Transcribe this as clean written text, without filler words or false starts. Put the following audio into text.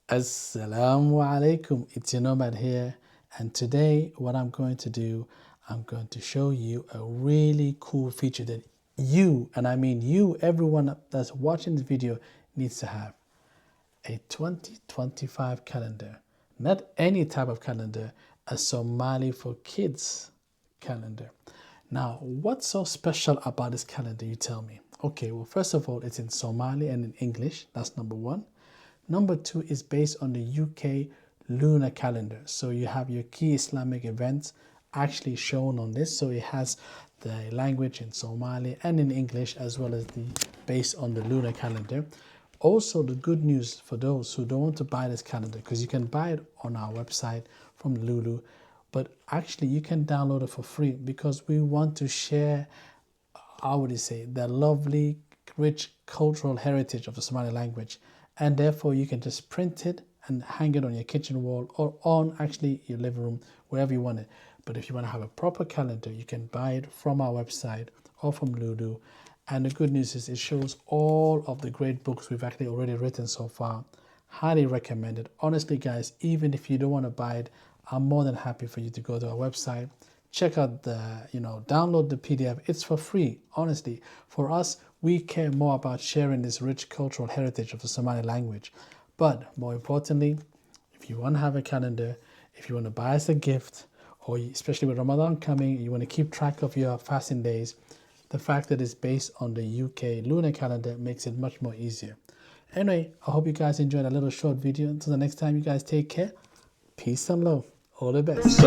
Assalamu alaikum, it's your Nomad here, and today what I'm going to do, I'm going to show you a really cool feature that you, and I mean you, everyone that's watching this video needs to have. A 2025 calendar. Not any type of calendar, a Somali for kids calendar. Now, what's so special about this calendar, you tell me? Okay, well, first of all, it's in Somali and in English. That's number one. Number two is based on the UK lunar calendar. So you have your key Islamic events actually shown on this. So it has the language in Somali and in English, as well as the based on the lunar calendar. Also, the good news for those who don't want to buy this calendar, because you can buy it on our website from Lulu, but actually you can download it for free because we want to share, how would you say, the lovely, rich cultural heritage of the Somali language. And therefore you can just print it and hang it on your kitchen wall or on actually your living room, wherever you want it. But if you want to have a proper calendar, you can buy it from our website or from Lulu. And the good news is it shows all of the great books we've actually already written so far. Highly recommended. Honestly, guys, even if you don't want to buy it, I'm more than happy for you to go to our website, check out the, download the PDF. It's for free, honestly. For us, we care more about sharing this rich cultural heritage of the Somali language. But more importantly, if you want to have a calendar, if you want to buy us a gift, or especially with Ramadan coming, you want to keep track of your fasting days, the fact that it's based on the UK lunar calendar makes it much more easier. Anyway, I hope you guys enjoyed a little short video. Until the next time, you guys take care. Peace and love. All the best.